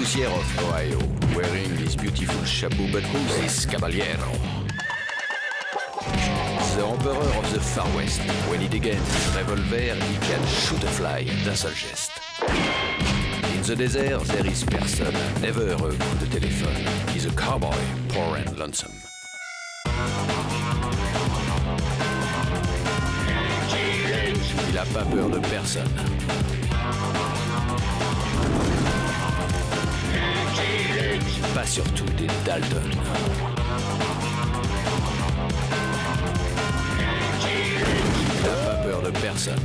poussière of Ohio, wearing his beautiful chapeau, but who's this caballero? The emperor of the Far West. When he again his revolver, he can shoot a fly d'un seul geste. In the desert, there is person, never a coup de téléphone. He's a cowboy, poor and lonesome. Il a pas peur de personne. Pas surtout des Dalton. Il n'a pas peur de personne.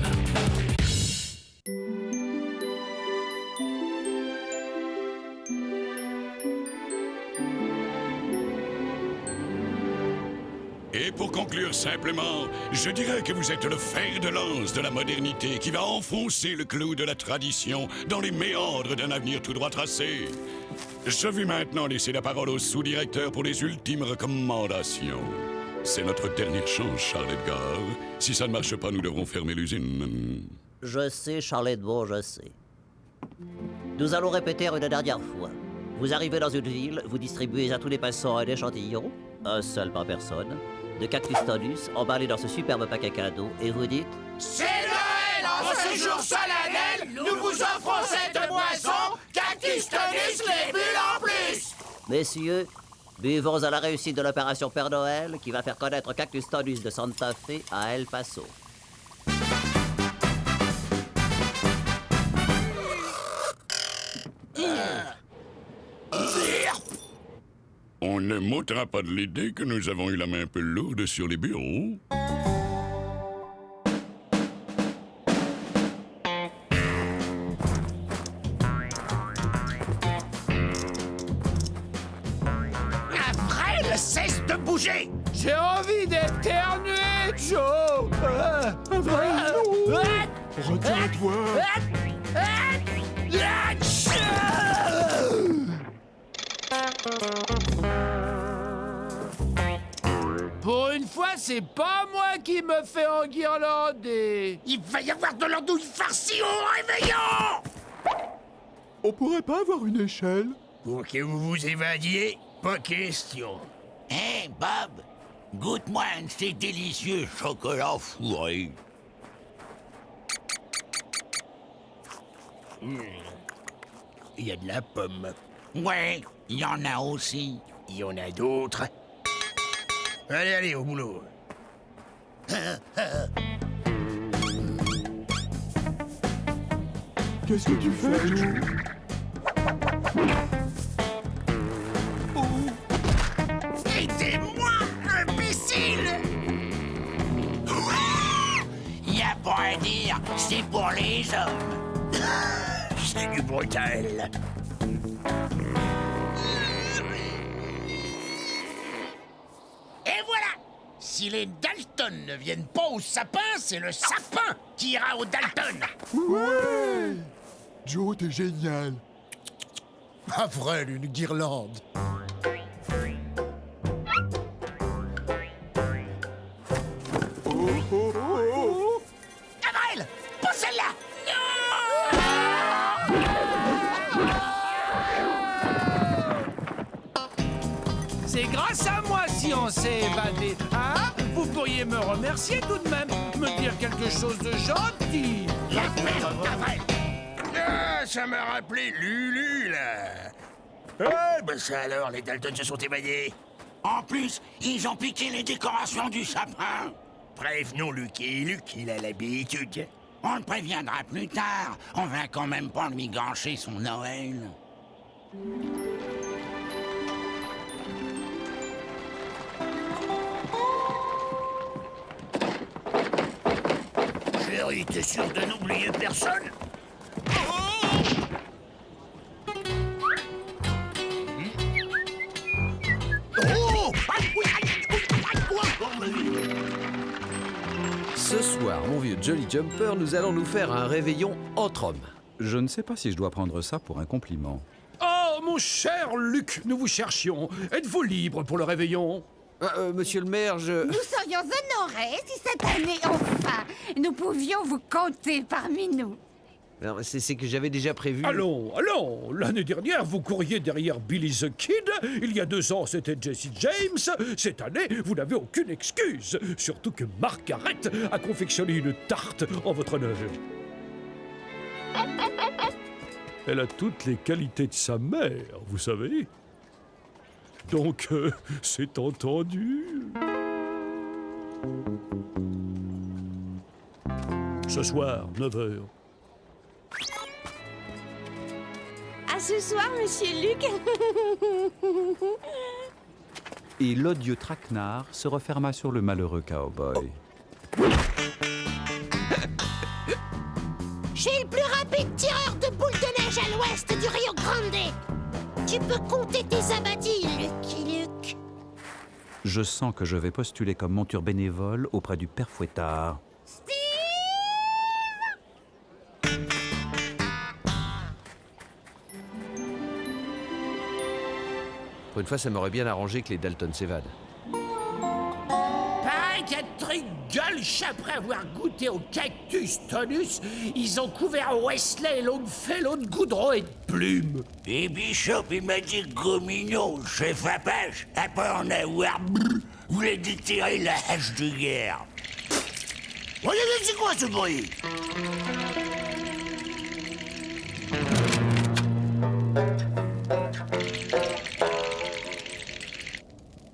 Et pour conclure simplement, je dirais que vous êtes le fer de lance de la modernité qui va enfoncer le clou de la tradition dans les méandres d'un avenir tout droit tracé. Je vais maintenant laisser la parole au sous-directeur pour les ultimes recommandations. C'est notre dernière chance, Charles Edgar. Si ça ne marche pas, nous devrons fermer l'usine. Je sais, Charles Edgar, je sais. Nous allons répéter une dernière fois. Vous arrivez dans une ville, vous distribuez à tous les passants un échantillon, un seul par personne, de Cactus tonus emballé dans ce superbe paquet cadeau, et vous dites... C'est Noël! En ce jour solennel, nous vous offrons cette boisson, Cactus tonus, les bulles en plus! Messieurs, buvons à la réussite de l'opération Père Noël qui va faire connaître Cactus tonus de Santa Fe à El Paso. On ne m'ôtera pas de l'idée que nous avons eu la main un peu lourde sur les bureaux. Avril, cesse de bouger! J'ai envie d'éternuer, Joe. Retiens-toi. Pour une fois, c'est pas moi qui me fais enguirlander. Il va y avoir de l'andouille farcie au réveillon! On pourrait pas avoir une échelle? Pour que vous vous évadiez, pas question. Hé, Bob, goûte-moi un de ces délicieux chocolats fourrés. Il y a de la pomme. Ouais, il y en a aussi. Il y en a d'autres. Allez, allez, au boulot. Qu'est-ce que tu fais, Joe? Aidez-moi, imbécile! Y a pas à dire, c'est pour les hommes. C'est du brutal. Et voilà! Si les Dalton ne viennent pas au sapin, c'est le sapin qui ira au Dalton! Ouais! Joe, t'es génial. Avril, une guirlande. Oh, oh, oh. Avril! Pas celle-là! C'est grâce à moi si on s'est évadé, hein? Vous pourriez me remercier tout de même, me dire quelque chose de gentil. La merde, Avril! Ah, ça m'a rappelé Lulu, là! Ah, ben ça alors, les Dalton se sont évadés. En plus, ils ont piqué les décorations du sapin. Prévenons Lucky. Luc, il a l'habitude. On le préviendra plus tard. On va quand même pas lui gâcher son Noël. Chérie, t'es sûr de n'oublier personne? Oh! Ce soir, mon vieux Jolly Jumper, nous allons nous faire un réveillon entre hommes. Je ne sais pas si je dois prendre ça pour un compliment. Oh, mon cher Luc, nous vous cherchions. Êtes-vous libre pour le réveillon? Monsieur le maire, Nous serions honorés si cette année, enfin, nous pouvions vous compter parmi nous. Alors, c'est que j'avais déjà prévu... Allons, l'année dernière, vous couriez derrière Billy the Kid. Il y a 2 ans, c'était Jesse James. Cette année, vous n'avez aucune excuse. Surtout que Margaret a confectionné une tarte en votre honneur. Elle a toutes les qualités de sa mère, vous savez. Donc, c'est entendu. Ce soir, 9h. À ce soir, monsieur Luc. Et l'odieux traquenard se referma sur le malheureux cowboy. Je suis le plus rapide tireur de boules de neige à l'ouest du Rio Grande. Tu peux compter tes abattis, Lucky Luke. Je sens que je vais postuler comme monture bénévole auprès du père Fouettard. Pour une fois, ça m'aurait bien arrangé que les Dalton s'évadent. Pareil qu'un truc gueuche après avoir goûté au cactus tonus, ils ont couvert Wesley et Longfellow de goudron et de plumes. Et Bishop, il m'a dit gros mignon, chef Apache, après en avoir voulait déterrer la hache de guerre. Regardez, c'est quoi ce bruit?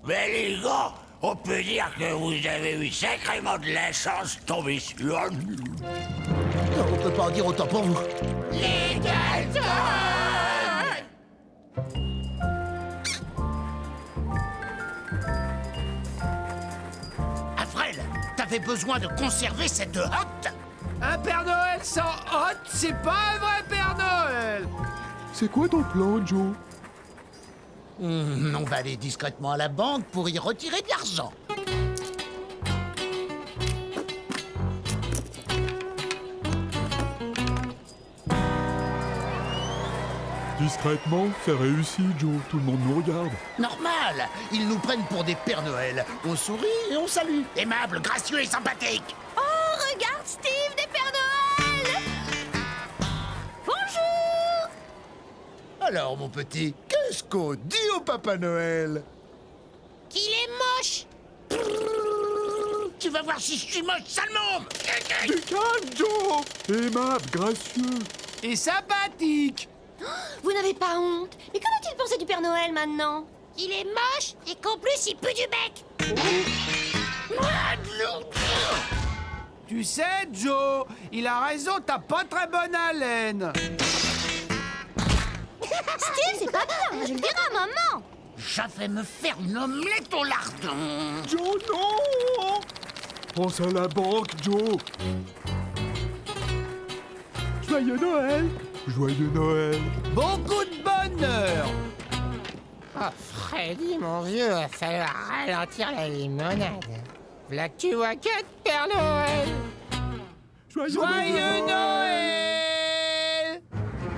Mais les gars, on peut dire que vous avez eu sacrément de la chance de tomber sur... On peut pas en dire autant pour vous. Les Dalton! Afrel, t'avais besoin de conserver cette hotte. Un Père Noël sans hotte, c'est pas un vrai Père Noël. C'est quoi ton plan, Joe? On va aller discrètement à la banque pour y retirer de l'argent. Discrètement, c'est réussi, Joe. Tout le monde nous regarde. Normal, ils nous prennent pour des Pères Noël. On sourit et on salue. Aimable, gracieux et sympathique. Oh, regarde Steve des Pères Noël. Bonjour. Alors, mon petit, qu'est-ce qu'on dit au Papa Noël? Qu'il est moche. Tu vas voir si je suis moche, sale môme. Du calme, Joe. Aimable, gracieux. Et sympathique. Vous n'avez pas honte. Mais qu'en a-t-il pensé du Père Noël maintenant? Il est moche et qu'en plus il pue du bec. Tu sais, Joe, il a raison, t'as pas très bonne haleine. Steve, c'est pas bien. Je le dirai à maman. Je vais me faire une omelette au lardon. Joe, non. Pense à la banque, Joe. Joyeux Noël. Joyeux Noël. Beaucoup de bonheur. Oh, Freddy, mon vieux, va falloir ralentir la limonade. V'là que tu vois quatre Père Noël. Joyeux Noël.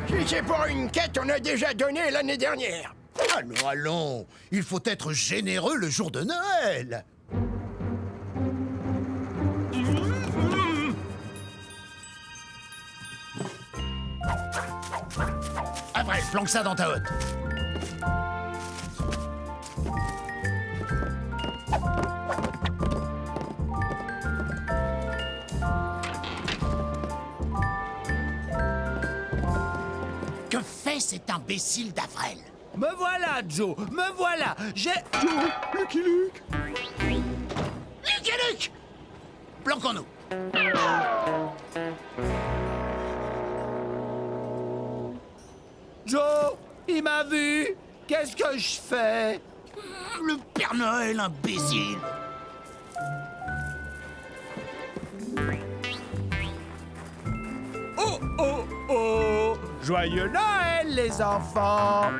Si c'est pour une quête, on a déjà donné l'année dernière. Allons, allons. Il faut être généreux le jour de Noël. Après, planque ça dans ta hotte. Que fait cet imbécile d'Avrel? Me voilà, Joe, me voilà. J'ai... Joe, Lucky Luke. Lucky Luke! Planquons-nous. Joe, il m'a vu. Qu'est-ce que je fais? Le Père Noël, imbécile. Oh, oh, oh. Joyeux Noël, les enfants.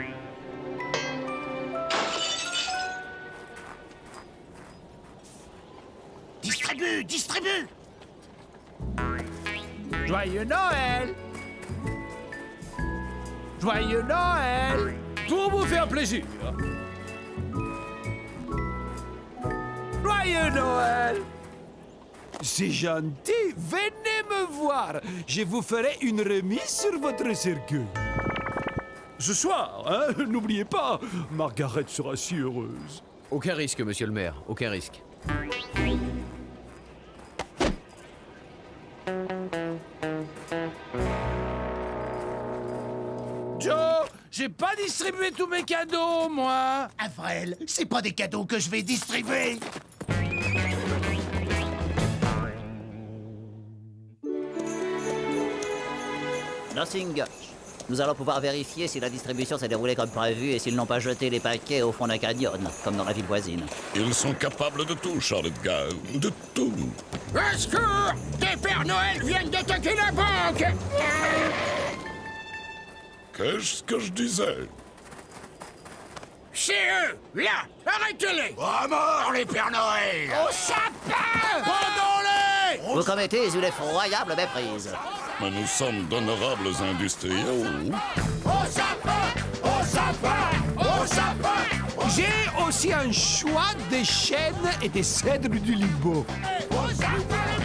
Distribue, distribue. Joyeux Noël. Joyeux Noël. Pour vous faire plaisir. Joyeux Noël. C'est gentil. Venez me me voir. Je vous ferai une remise sur votre cercueil. Ce soir, hein, n'oubliez pas, Margaret sera si heureuse. Aucun risque, monsieur le maire, aucun risque. Joe, j'ai pas distribué tous mes cadeaux, moi. Avril, c'est pas des cadeaux que je vais distribuer. Nothing Gotch. Nous allons pouvoir vérifier si la distribution s'est déroulée comme prévu et s'ils n'ont pas jeté les paquets au fond d'un canyon, comme dans la ville voisine. Ils sont capables de tout, Charlotte Gale, de tout. Au secours! Des Pères Noël viennent d'attaquer la banque! Qu'est-ce que je disais? C'est eux! Là! Arrêtez-les! À mort, les Pères Noël! Au sapin! Pendons-les! Vous commettez une effroyable méprise. Mais nous sommes d'honorables industriels. Au sapin! Au sapin! Au sapin! J'ai aussi un choix des chênes et des cèdres du Liban. Au sapin!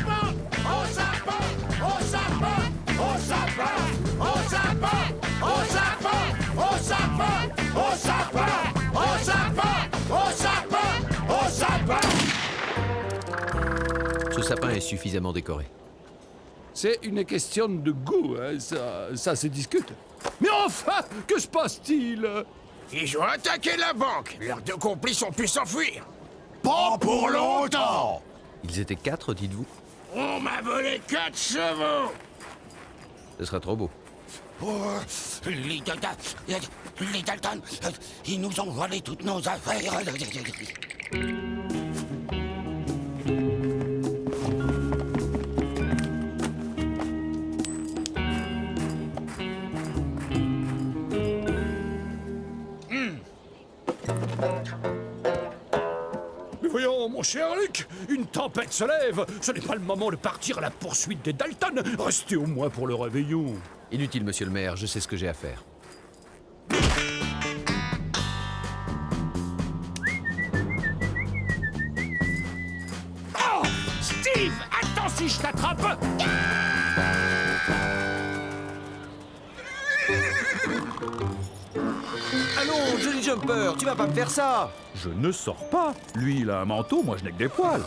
Au sapin! Au sapin! Au sapin! Au sapin! Au sapin! Au sapin! Au sapin! Au sapin! Au sapin! Au sapin! Ce sapin est suffisamment décoré. C'est une question de goût, hein, ça se discute. Mais enfin, que se passe-t-il? Ils ont attaqué la banque. Leurs deux complices ont pu s'enfuir. Pas pour longtemps! Ils étaient 4, dites-vous? On m'a volé 4 chevaux. Ce serait trop beau. Oh, les Dalton, ils nous ont volé toutes nos affaires. Mais voyons, mon cher Luc, une tempête se lève. Ce n'est pas le moment de partir à la poursuite des Dalton. Restez au moins pour le réveillon. Inutile, monsieur le maire, je sais ce que j'ai à faire. Oh, Steve, attends si je t'attrape. Allons, Johnny Jumper, tu vas pas me faire ça! Je ne sors pas. Lui, il a un manteau, moi je n'ai que des poils.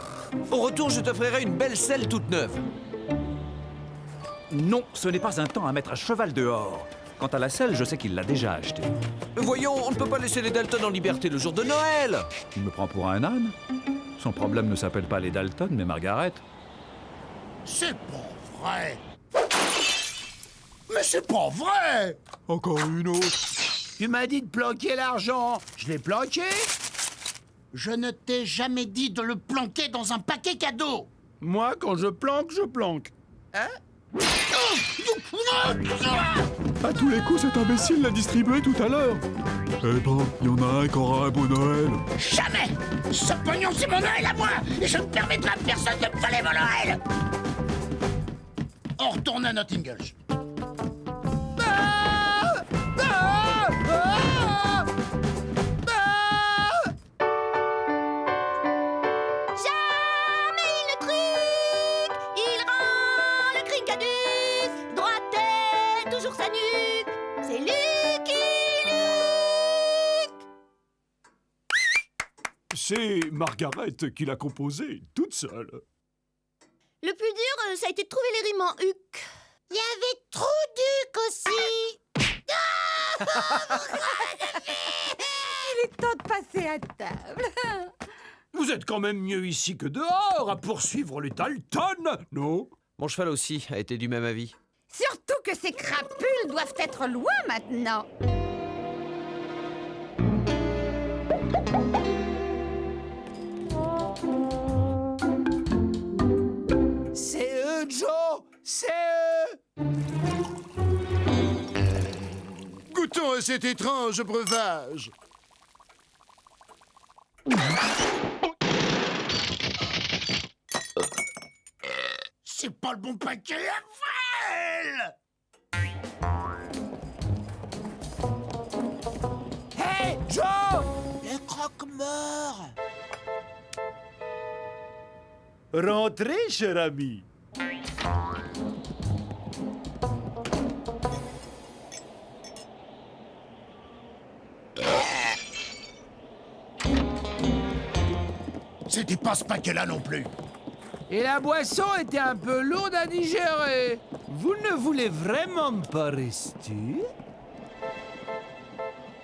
Au retour, je t'offrirai une belle selle toute neuve. Non, ce n'est pas un temps à mettre à cheval dehors. Quant à la selle, je sais qu'il l'a déjà achetée. Voyons, on ne peut pas laisser les Dalton en liberté le jour de Noël! Il me prend pour un âne. Son problème ne s'appelle pas les Dalton, mais Margaret. C'est pas vrai! Mais c'est pas vrai! Encore une autre. Tu m'as dit de planquer l'argent. Je l'ai planqué. Je ne t'ai jamais dit de le planquer dans un paquet cadeau! Moi, quand je planque, je planque. À tous les coups, cet imbécile l'a distribué tout à l'heure. Eh ben, il y en a un qui aura un beau Noël. Jamais! Ce pognon, c'est mon Noël à moi! Et je ne permettrai à personne de me voler mon Noël! On retourne à Notting Hill. Jamais il ne truc, il rend le crincadus, droite tête, toujours sa nuque, c'est Lucky Luke. C'est Margaret qui l'a composé, toute seule. Le plus dur, ça a été de trouver les rimes en huc. Il y avait trop d'huc aussi. Il est temps de passer à table. Vous êtes quand même mieux ici que dehors à poursuivre les Dalton, non? Mon cheval aussi a été du même avis. Surtout que ces crapules doivent être loin maintenant. C'est eux, Joe. C'est eux. Goûtons à cet étrange breuvage. C'est pas le bon paquet à Val! Hey, Joe. Le croque-mort! Rentrez, cher ami. C'était pas ce paquet-là non plus. Et la boisson était un peu lourde à digérer. Vous ne voulez vraiment pas rester?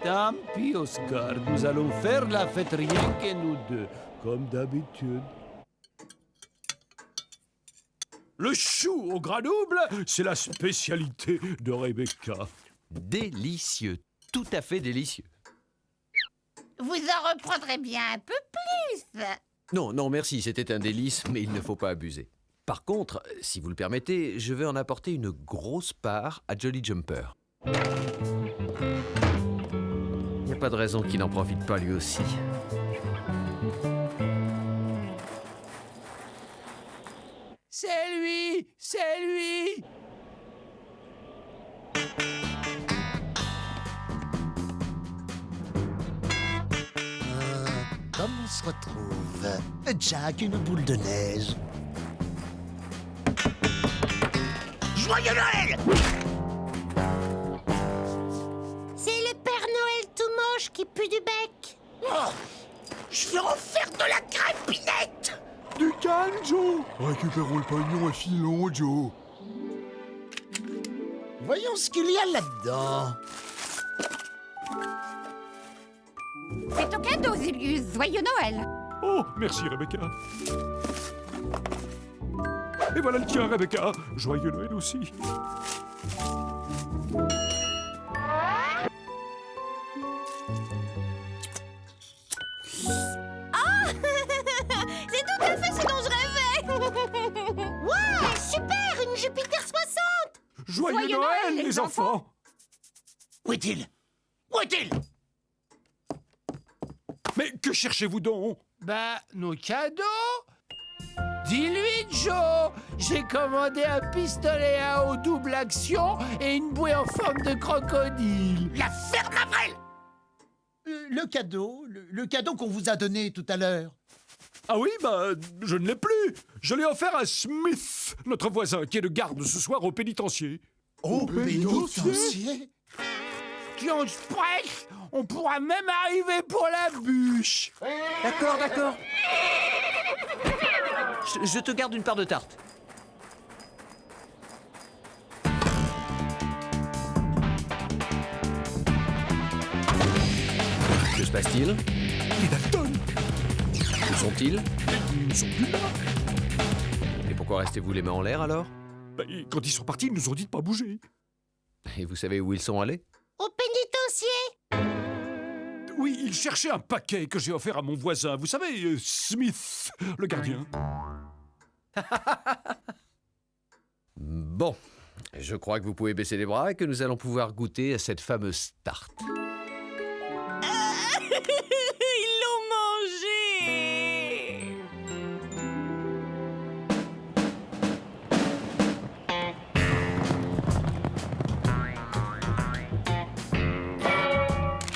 Tant pis, Oscar. Nous allons faire la fête rien que nous deux, comme d'habitude. Le chou au gras double, c'est la spécialité de Rebecca. Délicieux, tout à fait délicieux. Vous en reprendrez bien un peu plus. Non, non, merci, c'était un délice, mais il ne faut pas abuser. Par contre, si vous le permettez, je vais en apporter une grosse part à Jolly Jumper. Il n'y a pas de raison qu'il n'en profite pas lui aussi. C'est lui! C'est lui! Comme on se retrouve? Jack, une boule de neige. Joyeux Noël! C'est le Père Noël tout moche qui pue du bec. Oh, je vais en faire de la crépinette! Du calme, Joe. Récupérons le pognon et filons, Joe. Voyons ce qu'il y a là-dedans. C'est ton cadeau, Julius. Joyeux Noël. Oh, merci Rebecca. Et voilà le tien, Rebecca. Joyeux Noël aussi. C'est tout à fait ce dont je rêvais. Ouais, super, une Jupiter 60. Joyeux Noël, les enfants. Où est-il? Où est-il? Mais que cherchez-vous donc? Bah, nos cadeaux? Dis-lui, Joe! J'ai commandé un pistolet à eau double action et une bouée en forme de crocodile. La ferme Avril! Le cadeau qu'on vous a donné tout à l'heure. Ah oui, bah, je ne l'ai plus. Je l'ai offert à Smith, notre voisin, qui est de garde ce soir au pénitencier. Au pénitencier? Qui on se presse, on pourra même arriver pour la bûche. D'accord, d'accord. Je te garde une part de tarte. Que se passe-t-il? Les Dalton. Où sont-ils? Ils ne sont plus là. Et pourquoi restez-vous les mains en l'air alors? Bah, quand ils sont partis, ils nous ont dit de pas bouger. Et vous savez où ils sont allés? Au pénitencier. Oui, ils cherchaient un paquet que j'ai offert à mon voisin. Vous savez, Smith, le gardien. Bon, je crois que vous pouvez baisser les bras et que nous allons pouvoir goûter à cette fameuse tarte. Ils l'ont mangé.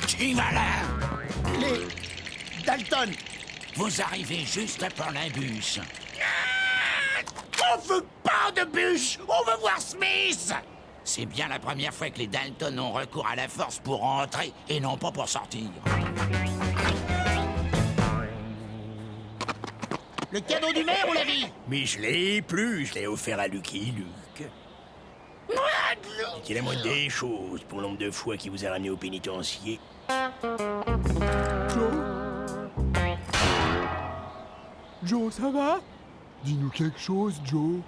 Qui va là? Les Dalton. Vous arrivez juste pour la bûche. On veut pas de bûche! On veut voir Smith! C'est bien la première fois que les Dalton ont recours à la force pour entrer et non pas pour sortir. Le cadeau du maire, on l'a vu. Mais je l'ai plus, je l'ai offert à Lucky Luke. C'est la moindre des choses pour l'ombre de foi qui vous a ramené au pénitencier. Joe, ça va? Dis-nous quelque chose, Joe.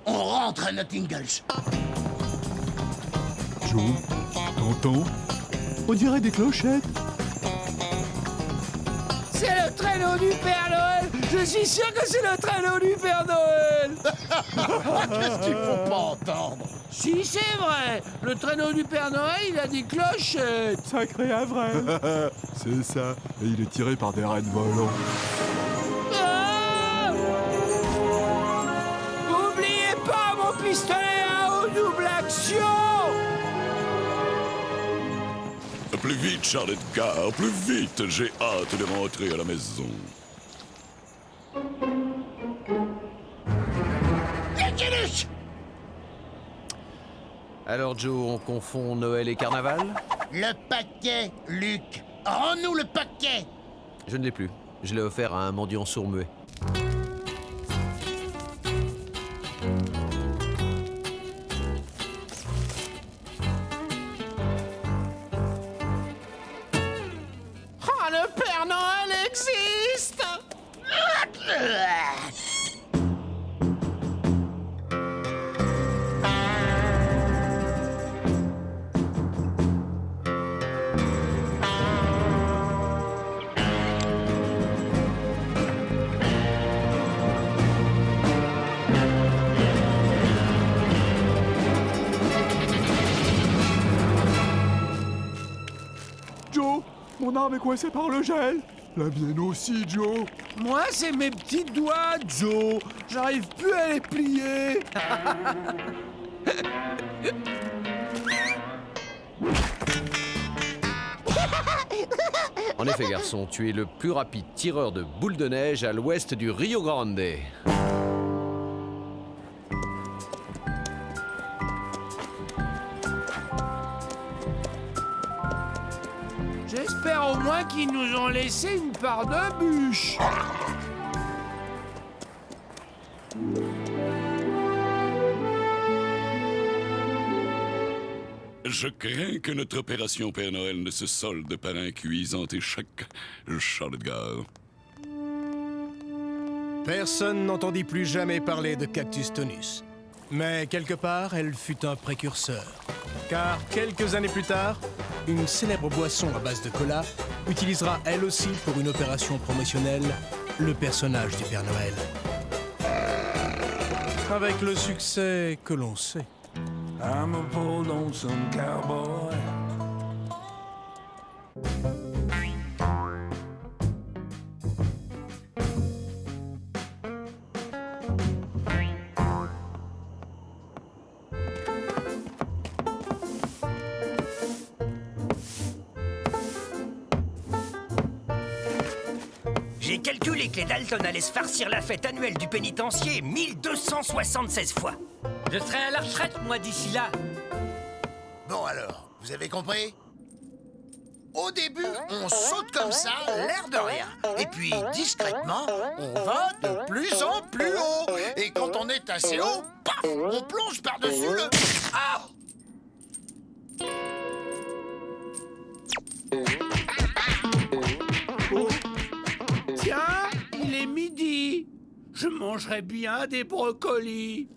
On rentre à Nottingles. Joe, t'entends? On dirait des clochettes. C'est le traîneau du Père Noël! Je suis sûr que c'est le traîneau du Père Noël! Qu'est-ce qu'il faut pas entendre? Si, c'est vrai! Le traîneau du Père Noël, il a des clochettes! Sacré Avril. C'est ça. Et il est tiré par des rennes volants. Ah! N'oubliez pas mon pistolet à eau double action! Plus vite, Charlotte Carr, plus vite, j'ai hâte de rentrer à la maison. Alors Joe, on confond Noël et Carnaval? Le paquet, Luc. Rends-nous le paquet. Je ne l'ai plus. Je l'ai offert à un mendiant sourd-muet. Oh, le Père Noël existe! Joe, mon arme est coincée par le gel. La mienne aussi, Joe. Moi, c'est mes petits doigts, Joe. J'arrive plus à les plier. En effet, garçon, tu es le plus rapide tireur de boules de neige à l'ouest du Rio Grande. J'espère au moins qu'ils nous ont laissé une part de bûche. Je crains que notre opération Père Noël ne se solde par un cuisant échec, Charlotte Gare. Personne n'entendit plus jamais parler de Cactus Tonus. Mais quelque part, elle fut un précurseur. Car quelques années plus tard, une célèbre boisson à base de cola utilisera elle aussi pour une opération promotionnelle le personnage du Père Noël. Avec le succès que l'on sait. I'm a poor lonesome cowboy. J'ai calculé que les Dalton allaient se farcir la fête annuelle du pénitencier 1276 fois. Je serai à la retraite, moi, d'ici là. Bon alors, vous avez compris? Au début, on saute comme ça, l'air de rien. Et puis, discrètement, on va de plus en plus haut. Et quand on est assez haut, paf, on plonge par-dessus le... Ah! Tiens, il est midi. Je mangerai bien des brocolis.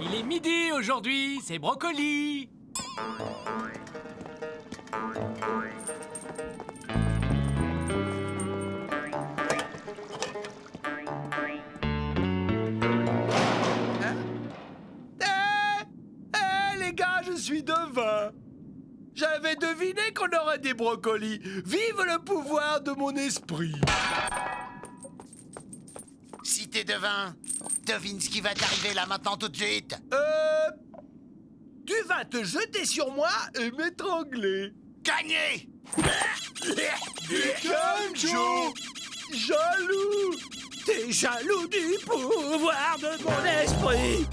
Il est midi aujourd'hui, c'est brocoli. Les gars, je suis devin. J'avais deviné qu'on aurait des brocolis. Vive le pouvoir de mon esprit. Si t'es devin, devine ce qui va t'arriver là maintenant tout de suite. Tu vas te jeter sur moi et m'étrangler. Gagné! Calme, Joe. Jaloux. T'es jaloux du pouvoir de mon esprit.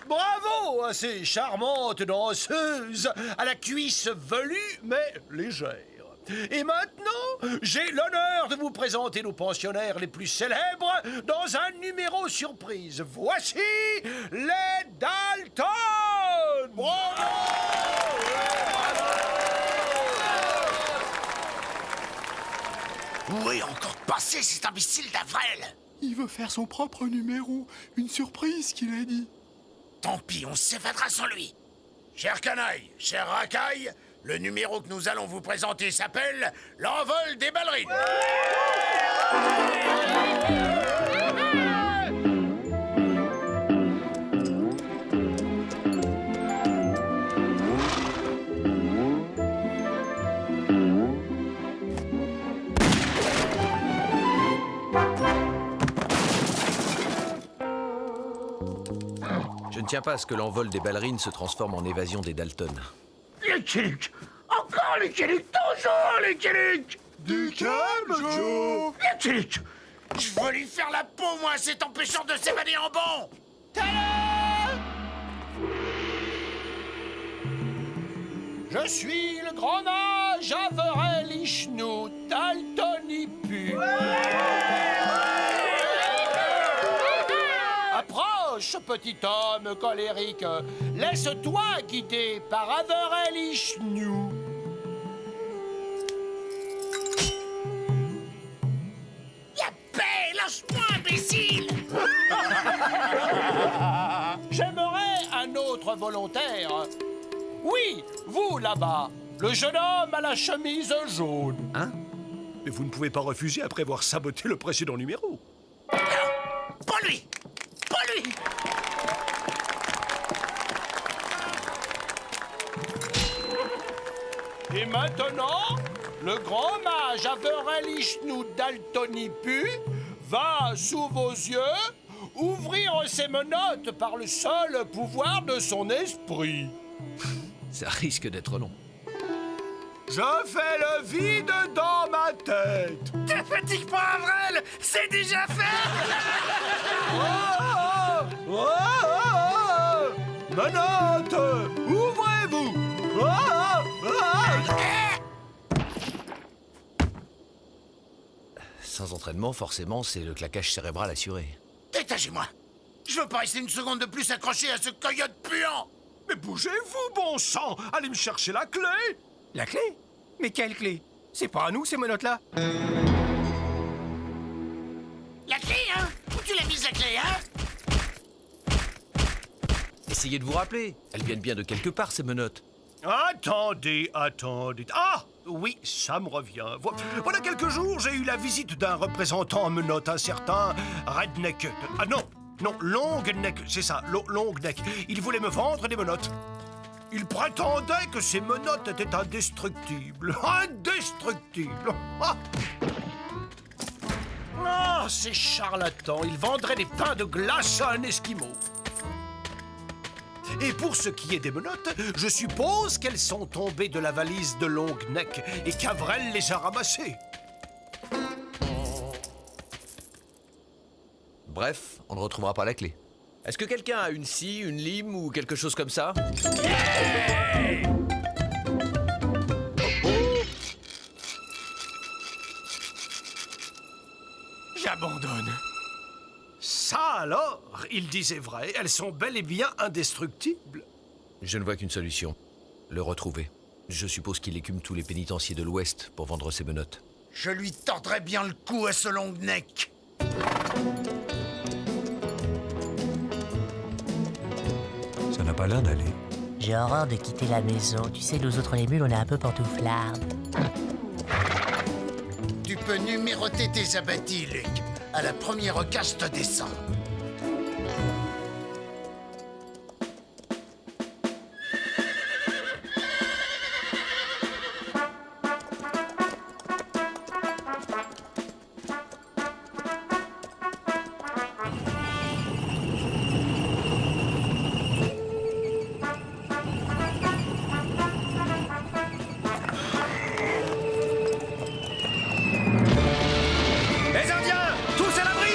Bravo à ces charmantes danseuses à la cuisse velue mais légère. Et maintenant, j'ai l'honneur de vous présenter nos pensionnaires les plus célèbres dans un numéro surprise. Voici les Dalton! Bravo! Où est encore passé cet imbécile d'Avril? Il veut faire son propre numéro. Une surprise qu'il a dit. Tant pis, on s'évadera sans lui. Cher canaille, cher racaille, le numéro que nous allons vous présenter s'appelle l'envol des ballerines. tiens pas à ce que l'envol des ballerines se transforme en évasion des Dalton. Lucky Luke! Encore Lucky Luke! Toujours Lucky Luke! Du calme, Joe! Lucky Luke! Je veux lui faire la peau, moi, cet empêchant de s'évader en bon! Je suis le grand mage Averell Ishnu Daltonipu. Approche, petit homme colérique. Laisse-toi guider par Averell Ishnu. Y'a paix! Lâche-moi, imbécile! J'aimerais un autre volontaire. Oui, vous là-bas, le jeune homme à la chemise jaune. Hein? Mais vous ne pouvez pas refuser après avoir saboté le précédent numéro. Pas lui! Pas lui! Et maintenant, le grand mage Averell Ishnu Daltonipu va, sous vos yeux, ouvrir ses menottes par le seul pouvoir de son esprit. Ça risque d'être long. Je fais le vide dans ma tête. Te fatigue pas, Averell, c'est déjà fait. Menottes, ouvrez-vous. Sans entraînement, forcément, c'est le claquage cérébral assuré. Détachez-moi! Je veux pas rester une seconde de plus accroché à ce coyote puant! Mais bougez-vous, bon sang. Allez me chercher la clé. La clé? Mais quelle clé? C'est pas à nous, ces menottes-là. La clé, hein? Où tu l'as mise, la clé, hein? Essayez de vous rappeler. Elles viennent bien de quelque part, ces menottes. Attendez. Ah! Oui, ça me revient. Voilà quelques jours, j'ai eu la visite d'un représentant en menottes, un certain Redneck. Ah non, Longneck, c'est ça, Longneck. Il voulait me vendre des menottes. Il prétendait que ces menottes étaient indestructibles. Indestructibles! Ah, ces charlatans, ils vendraient des pains de glace à un Esquimau. Et pour ce qui est des menottes, je suppose qu'elles sont tombées de la valise de Longneck et qu'Averell les a ramassées. Bref, on ne retrouvera pas la clé. Est-ce que quelqu'un a une scie, une lime ou quelque chose comme ça? J'abandonne. Ça alors, il disait vrai, elles sont bel et bien indestructibles. Je ne vois qu'une solution. Le retrouver. Je suppose qu'il écume tous les pénitenciers de l'Ouest pour vendre ses menottes. Je lui tordrai bien le cou à ce Longneck. Ça n'a pas l'air d'aller. J'ai horreur de quitter la maison. Tu sais, nous autres les mules, on est un peu pantouflards. Tu peux numéroter tes abattis, Luke. À la première case, te descends. Les Indiens, tous à l'abri!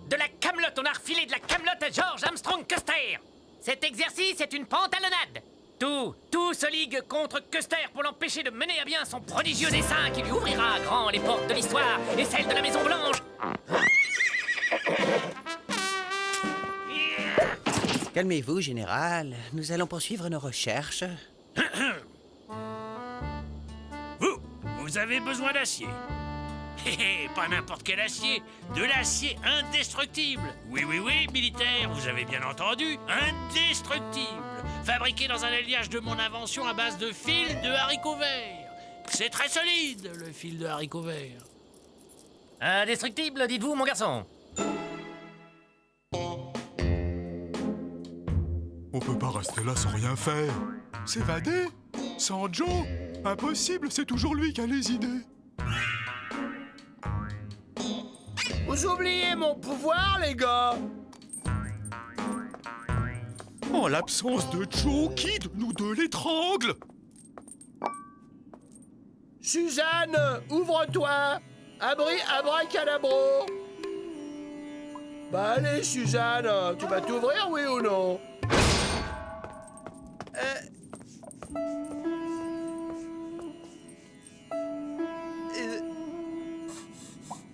De la camelote, on a refilé de la camelote à George Armstrong Custer. Cet exercice est une pantalonnade. Tout se ligue contre Custer pour l'empêcher de mener à bien son prodigieux dessein qui lui ouvrira grand les portes de l'histoire et celles de la Maison Blanche. Calmez-vous, Général. Nous allons poursuivre nos recherches. Vous avez besoin d'acier. Pas n'importe quel acier, de l'acier indestructible. Oui, militaire, vous avez bien entendu, indestructible. Fabriqué dans un alliage de mon invention à base de fil de haricots verts. C'est très solide, le fil de haricots verts. Indestructible, dites-vous, mon garçon. On peut pas rester là sans rien faire. S'évader? Sans Joe? Impossible, c'est toujours lui qui a les idées. Vous oubliez mon pouvoir, les gars? En l'absence de Joe, qui de nous deux l'étrangle? Suzanne, ouvre-toi! Abracadabro! Bah allez, Suzanne, tu vas t'ouvrir, oui ou non?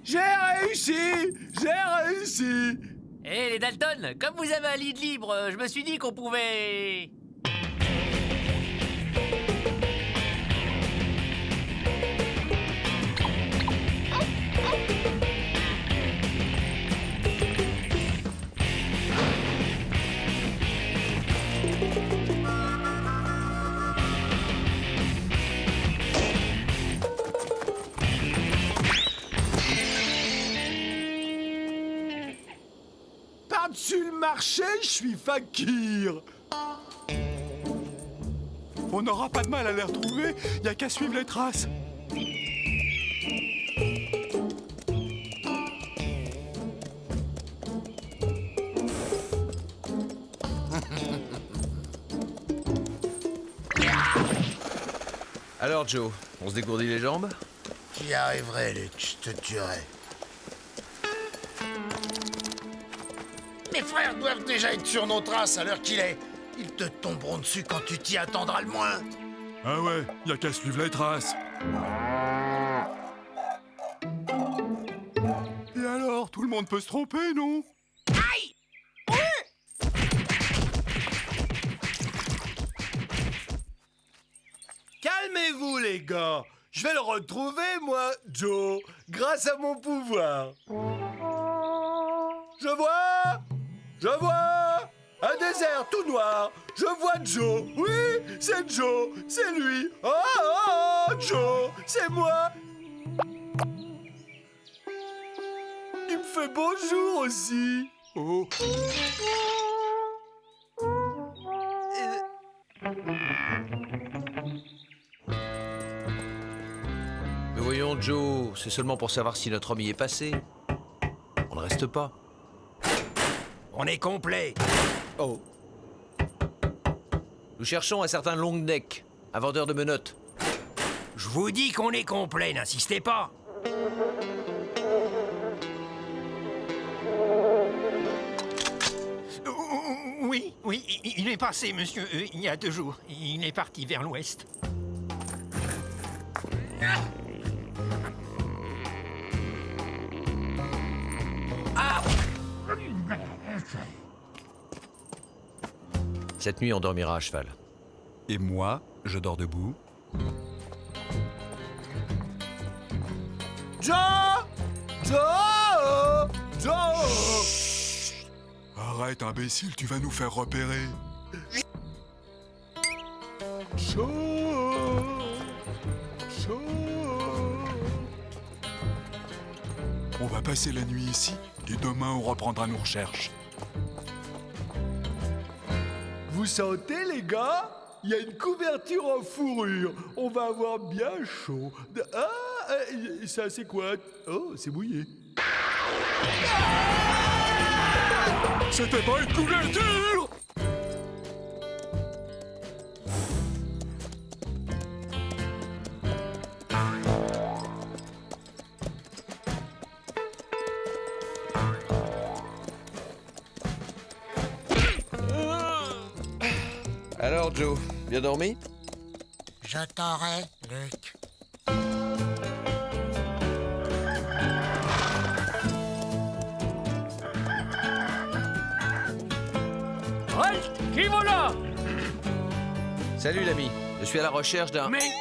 J'ai réussi! J'ai réussi! Hé, les Dalton, comme vous avez un lit libre, je me suis dit qu'on pouvait... Par-dessus le marché, je suis fakir. On n'aura pas de mal à les retrouver, y a qu'à suivre les traces. Alors, Joe, on se dégourdit les jambes? J'y arriverai, Luc, je te tuerai. Mes frères doivent déjà être sur nos traces à l'heure qu'il est. Ils te tomberont dessus quand tu t'y attendras le moins. Ah ouais, y a qu'à suivre les traces. Et alors, tout le monde peut se tromper, non? Aïe! Calmez-vous, les gars. Je vais le retrouver, moi, Joe, grâce à mon pouvoir. Je vois un désert tout noir. Je vois Joe. Oui, c'est Joe. C'est lui. Oh, Joe, c'est moi. Il me fait bonjour aussi. Oh. Mais voyons, Joe, c'est seulement pour savoir si notre homme y est passé. On ne reste pas. On est complet. Oh. Nous cherchons un certain long neck, un vendeur de menottes. Je vous dis qu'on est complet, n'insistez pas. Oui, il est passé, monsieur, il y a 2 jours. Il est parti vers l'ouest. Ah! Cette nuit, on dormira à cheval. Et moi, je dors debout. Joe! Arrête, imbécile, tu vas nous faire repérer. Joe! On va passer la nuit ici, et demain on reprendra nos recherches. Vous sentez, les gars? Il y a une couverture en fourrure. On va avoir bien chaud. Ah, ça c'est quoi? Oh, c'est mouillé. C'était pas une couverture! Alors, Joe, bien dormi? Je t'aurai, Luc. Halt! Qui va là? Salut, l'ami. Je suis à la recherche d'un... Mais...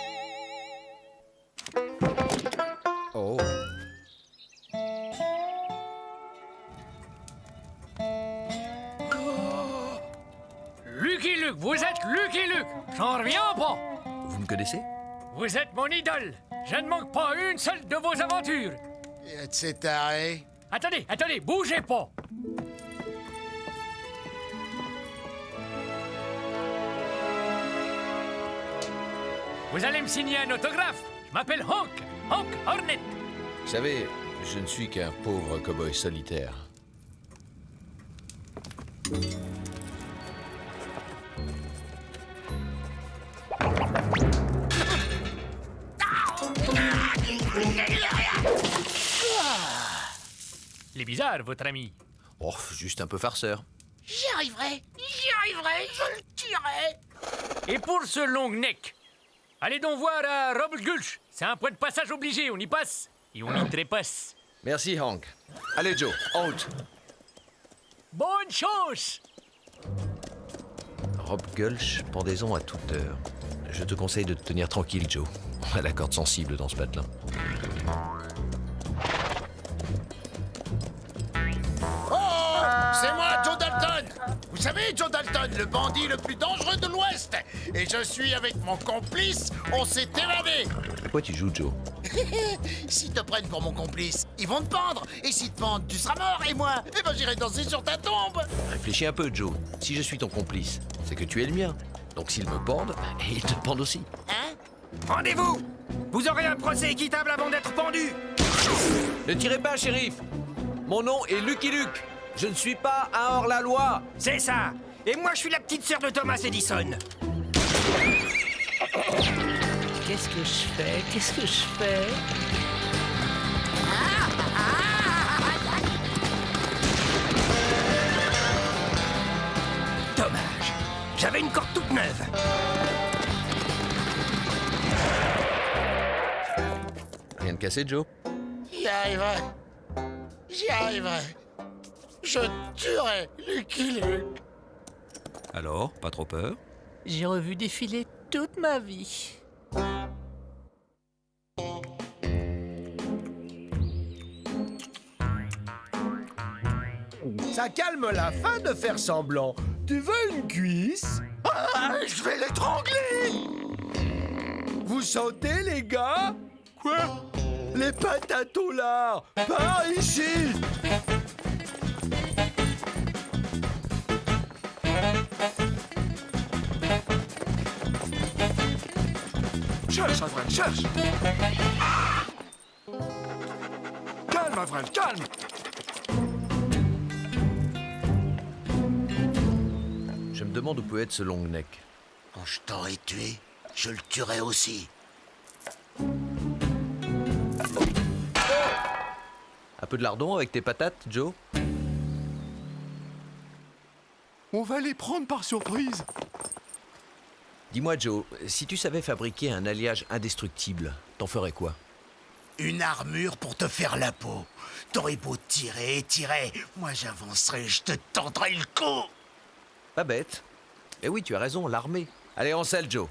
Oh. Lucky Luke, vous êtes Lucky Luke! J'en reviens pas! Vous me connaissez? Vous êtes mon idole! Je ne manque pas une seule de vos aventures! Et de ces tarés. Attendez, bougez pas! Vous allez me signer un autographe. Je m'appelle Honk Hornet. Vous savez, je ne suis qu'un pauvre cow-boy solitaire. Il est bizarre, votre ami. Oh, juste un peu farceur. J'y arriverai, je le tuerai. Et pour ce long neck, allez donc voir à Rob Gulch. C'est un point de passage obligé, on y passe et on y trépasse. Merci, Hank. Allez, Joe, en route. Bonne chance! Rob Gulch, pendaison à toute heure. Je te conseille de te tenir tranquille, Joe. On a la corde sensible dans ce patelin. Oh, c'est moi, Joe Dalton. Vous savez, Joe Dalton, le bandit le plus dangereux de l'Ouest. Et je suis avec mon complice, on s'est évadé. Pourquoi tu joues, Joe? S'ils te prennent pour mon complice, ils vont te pendre. Et s'ils te pendent, tu seras mort. Et moi, eh ben j'irai danser sur ta tombe. Réfléchis un peu, Joe. Si je suis ton complice, c'est que tu es le mien. Donc s'ils me pendent, ils te pendent aussi. Hein? Rendez-vous! Vous aurez un procès équitable avant d'être pendu! Ne tirez pas, shérif! Mon nom est Lucky Luke. Je ne suis pas un hors-la-loi. C'est ça! Et moi, je suis la petite sœur de Thomas Edison. Qu'est-ce que je fais? Dommage. J'avais une corde toute neuve. Rien de cassé, Joe? J'y arriverai. J'y arriverai. Je tuerai Lucky Luke. Alors, pas trop peur? J'ai revu défiler toute ma vie. Ça calme la faim de faire semblant. Tu veux une cuisse? Ah, je vais l'étrangler. Vous sentez, les gars? Quoi? Les patates au lard, par ici! Cherche, Alfred, cherche! Calme, Alfred, calme! Je me demande où peut être ce long neck. Quand je t'aurai tué, je le tuerai aussi. Un peu de lardon avec tes patates, Joe? On va les prendre par surprise. Dis-moi, Joe, si tu savais fabriquer un alliage indestructible, t'en ferais quoi? Une armure pour te faire la peau. T'aurais beau tirer et tirer, moi j'avancerai, je te tendrai le cou. Pas bête. Eh oui, tu as raison, l'armée. Allez, en selle, Joe.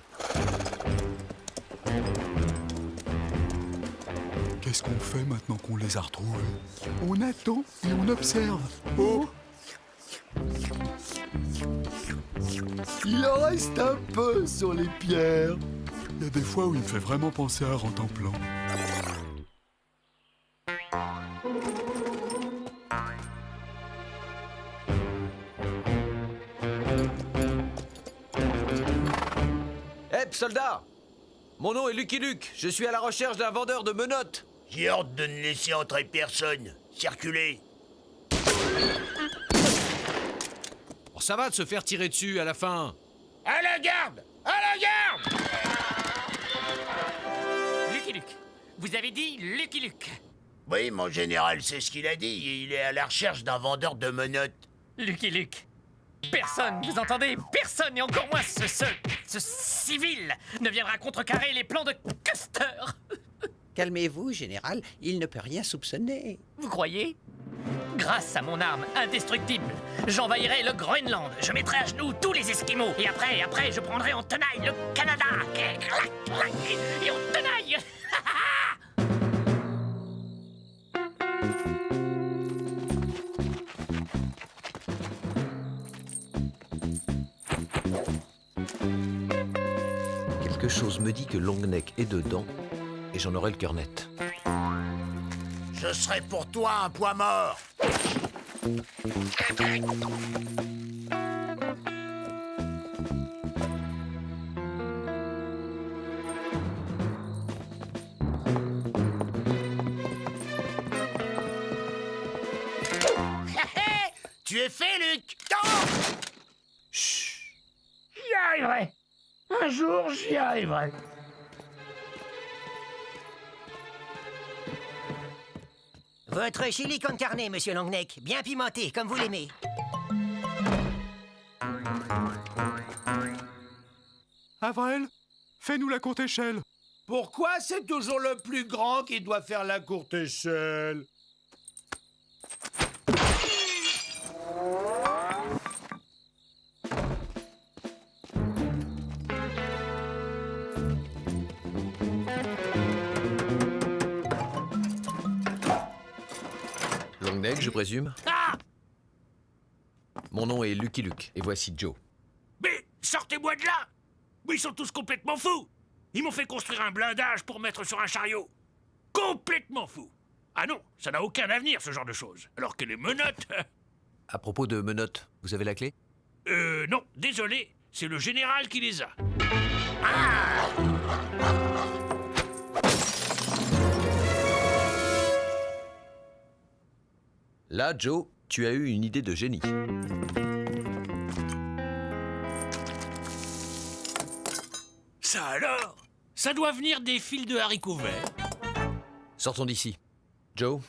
Qu'est-ce qu'on fait maintenant qu'on les a retrouvés? On attend et on observe. Oh! Il en reste un peu sur les pierres. Il y a des fois où il me fait vraiment penser à Rantanplan. Hé, soldat! Mon nom est Lucky Luke. Je suis à la recherche d'un vendeur de menottes. J'ai ordre de ne laisser entrer personne. Circulez. Oh, ça va de se faire tirer dessus à la fin. À la garde! À la garde! Lucky Luke. Vous avez dit Lucky Luke. Oui, mon général, c'est ce qu'il a dit. Il est à la recherche d'un vendeur de menottes. Lucky Luke. Personne, vous entendez? Personne, et encore moins ce civil, ne viendra contrecarrer les plans de Custer. Calmez-vous, général, il ne peut rien soupçonner. Vous croyez? Grâce à mon arme indestructible, j'envahirai le Groenland, je mettrai à genoux tous les Esquimaux, et après, je prendrai en tenaille le Canada. Et en tenaille. Quelque chose me dit que Longneck est dedans, et j'en aurai le cœur net. Je serai pour toi un poids mort. Tu es fait, Luc. Chut. J'y arriverai. Un jour, j'y arriverai. Votre chili con carne, monsieur Longneck. Bien pimenté, comme vous l'aimez. Avril, fais-nous la courte échelle. Pourquoi c'est toujours le plus grand qui doit faire la courte échelle? Longneck, je présume. Ah! Mon nom est Lucky Luke, et voici Joe. Mais sortez-moi de là! Mais ils sont tous complètement fous! Ils m'ont fait construire un blindage pour mettre sur un chariot. Complètement fou! Ah non, ça n'a aucun avenir, ce genre de choses. Alors que les menottes... À propos de menottes, vous avez la clé? Non, désolé, c'est le général qui les a. Là, Joe, tu as eu une idée de génie. Ça alors? Ça doit venir des fils de haricots verts. Sortons d'ici. Joe?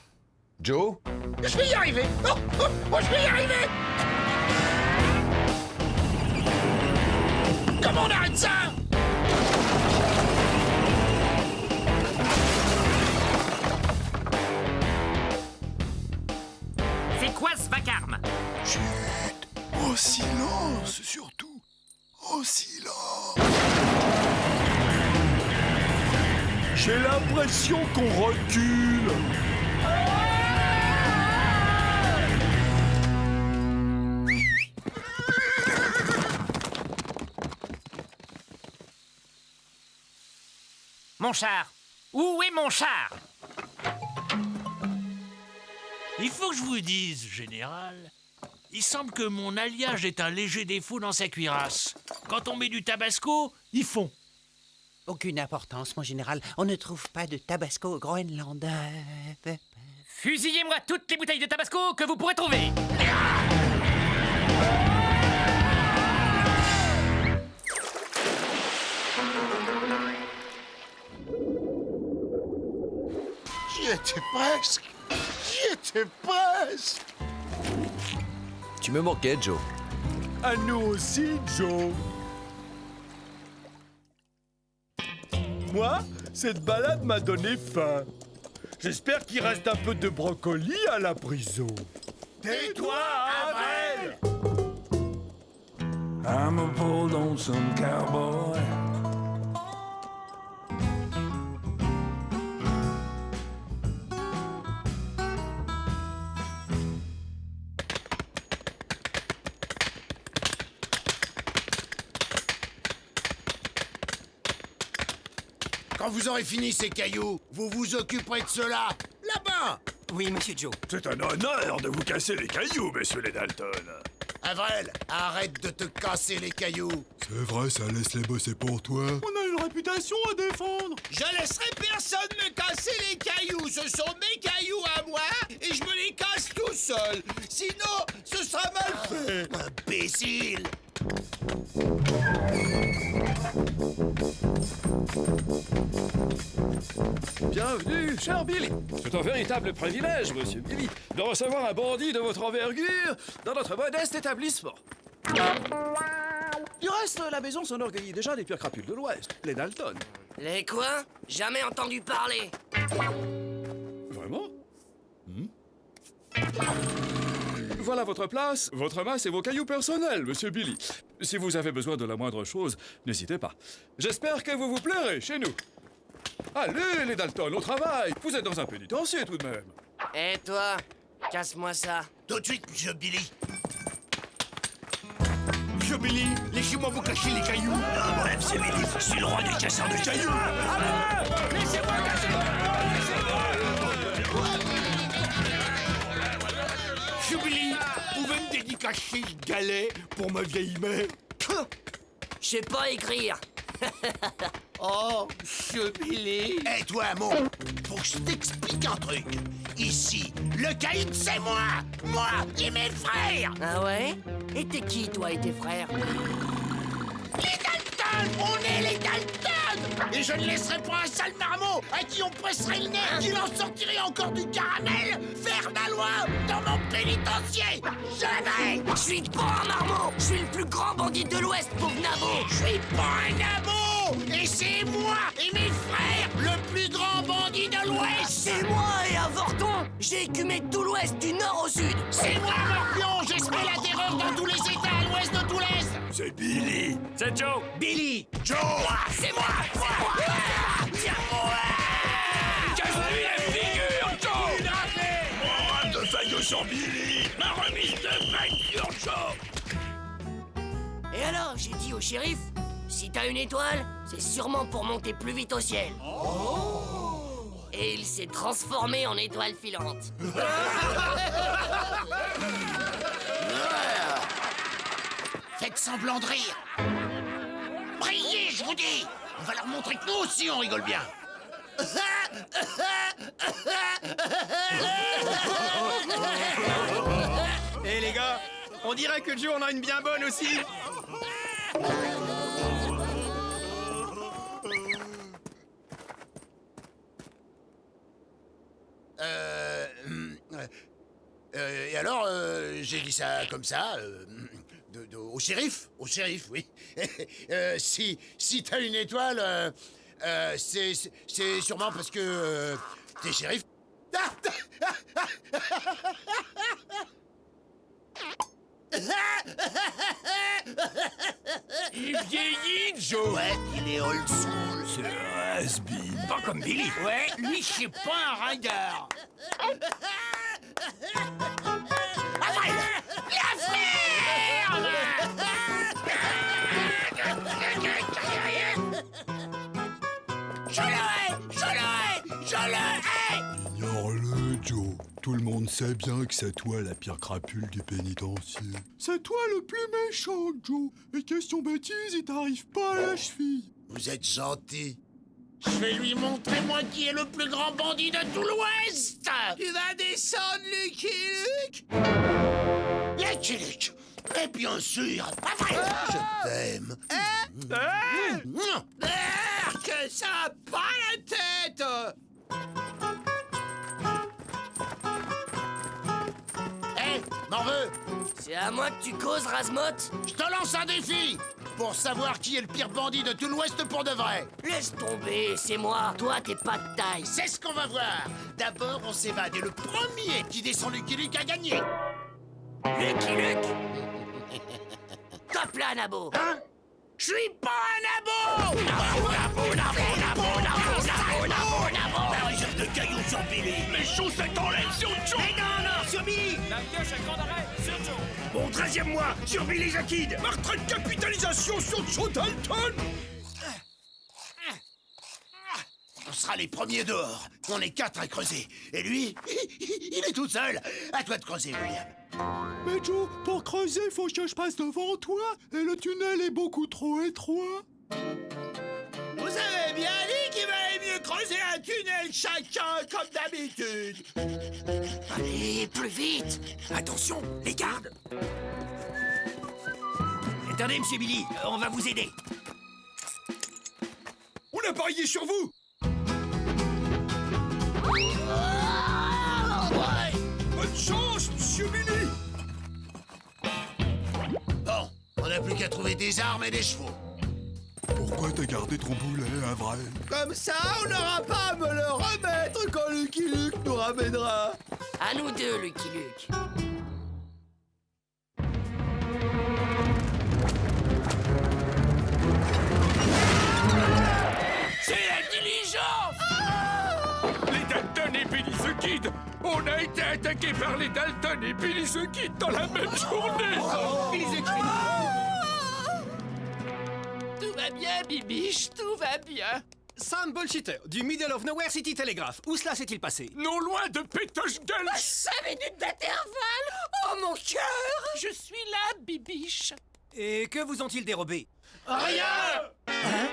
Joe? Je vais y arriver. Oh, je vais y arriver. Comment on arrête ça? C'est quoi ce vacarme? Chut! Au silence, surtout! Au silence! J'ai l'impression qu'on recule. Mon char. Où est mon char? Il faut que je vous dise, général, il semble que mon alliage est un léger défaut dans sa cuirasse. Quand on met du tabasco, ils fond. Aucune importance, mon général. On ne trouve pas de tabasco au Groenland. Fusillez-moi toutes les bouteilles de tabasco que vous pourrez trouver. J'y étais presque. J'y étais presque. Tu me manquais, Joe. À nous aussi, Joe. Moi, cette balade m'a donné faim. J'espère qu'il reste un peu de brocoli à la prison. Tais-toi, Avril! I'm a poor lonesome cowboy. Quand vous aurez fini ces cailloux, vous vous occuperez de cela. Là-bas! Oui, monsieur Joe. C'est un honneur de vous casser les cailloux, messieurs les Dalton. Avril, arrête de te casser les cailloux. C'est vrai, ça laisse les bosser pour toi. On a une réputation à défendre. Je laisserai personne me casser les cailloux. Ce sont mes cailloux à moi et je me les casse tout seul. Sinon, ce sera mal fait. Imbécile! Bienvenue, cher Billy. C'est un véritable privilège, monsieur Billy, de recevoir un bandit de votre envergure dans notre modeste établissement. Du reste, la maison s'enorgueillit déjà des pires crapules de l'Ouest, les Dalton. Les quoi? Jamais entendu parler. Vraiment? Voilà votre place, votre masse et vos cailloux personnels, monsieur Billy. Si vous avez besoin de la moindre chose, n'hésitez pas. J'espère que vous vous plairez chez nous. Allez, les Dalton, au travail. Vous êtes dans un pénitencier, tout de même. Et toi? Casse-moi ça. Tout de suite, monsieur Billy. Monsieur Billy, laissez-moi vous cacher les cailloux. Non, ouais, monsieur Billy, je suis le roi des casseurs de cailloux. Laissez-moi casser! Monsieur Billy, vous pouvez me dédicacer ce galet pour ma vieille mère? Je sais pas écrire. Oh, monsieur Billy. Hé, toi, mon, faut que je t'explique un truc. Ici, le caïd, c'est moi! Moi et mes frères! Ah ouais? Et t'es qui, toi et tes frères? Les Dalton! On est les Dalton! Et je ne laisserai pas un sale marmot à qui on presserait le nez, qu'il en sortirait encore du caramel vernalois dans mon pénitencier! Jamais! Je suis pas un marmot! Je suis le plus grand bandit de l'Ouest, pauvre nabo! Je suis pas un nabo! Et c'est moi et mes frères le plus grand bandit de l'Ouest! C'est moi et Avorton! J'ai écumé tout l'Ouest du nord au sud! C'est moi, Morpion! J'ai semé la terreur dans tous les États à l'ouest de tout l'Est! C'est Billy. C'est Joe. Billy! Joe! C'est moi! C'est moi! Tiens-moi! Casse-lui la figure, Joe! Mon rame de faillot sur Billy! Ma remise de facture, Joe! Et alors, j'ai dit au shérif, si t'as une étoile, c'est sûrement pour monter plus vite au ciel. Et il s'est transformé en étoile filante. Faites semblant de rire! Brillez, je vous dis! On va leur montrer que nous aussi on rigole bien! Eh les gars, on dirait que Joe en a une bien bonne aussi. Et alors, j'ai dit ça comme ça, au shérif, oui. Si t'as une étoile, c'est sûrement parce que t'es shérif. Il vieillit, Joe! Ouais, il est old school. C'est un has-been. Pas comme Billy. Ouais, lui, c'est pas un ringard. Je le hais! Ignore-le, Joe. Tout le monde sait bien que c'est toi la pire crapule du pénitencier. C'est toi le plus méchant, Joe. Et question bêtise, il t'arrive pas à la cheville. Vous êtes gentil. Je vais lui montrer, moi, qui est le plus grand bandit de tout l'Ouest. Tu vas descendre, Lucky Luke? Lucky Luke. Et bien sûr. Pas vrai. Je t'aime. Que ça a pas la tête. Hé, m'en veux? C'est à moi que tu causes, Razmotte? Je te lance un défi pour savoir qui est le pire bandit de tout l'Ouest pour de vrai. Laisse tomber, c'est moi. Toi, t'es pas de taille. C'est ce qu'on va voir. D'abord, on s'évade et le premier qui descend Lucky Luke a gagné. Lucky Luke? Top là, Nabo. Hein? Je suis pas un nabo! Jette de cailloux sur Billy! Les chaussettes en laine sur Joe! Mais non, sur Billy! La pioche à camp d'arrêt sur Joe. Mon 13e mois sur Billy the Kid! Ma retraite capitalisation sur Joe Dalton. On sera les premiers dehors. On est 4 à creuser. Et lui, il est tout seul. À toi de creuser, William. Mais Joe, pour creuser, faut que je passe devant toi. Et le tunnel est beaucoup trop étroit. Vous avez bien dit qu'il valait mieux creuser un tunnel chacun, comme d'habitude. Allez, plus vite! Attention, les gardes! Attendez, monsieur Billy, on va vous aider. On a parié sur vous. Bonne chance, monsieur Billy. Bon, on n'a plus qu'à trouver des armes et des chevaux. Pourquoi t'as gardé ton boulet, Avril? Comme ça, on n'aura pas à me le remettre quand Lucky Luke nous ramènera. À nous deux, Lucky Luke. C'est la diligence! Les Dalton et Billy the Kid. On a été attaqués par les Dalton et Billy the Kid dans la même journée. Billy the Kid. Tout va bien, Bibiche, tout va bien. Sam Bullshitter, du Middle of Nowhere City Telegraph. Où cela s'est-il passé? Non loin de Petoche Gulch. 5 minutes d'intervalle. Oh, mon cœur. Je suis là, Bibiche. Et que vous ont-ils dérobé? Rien. Hein?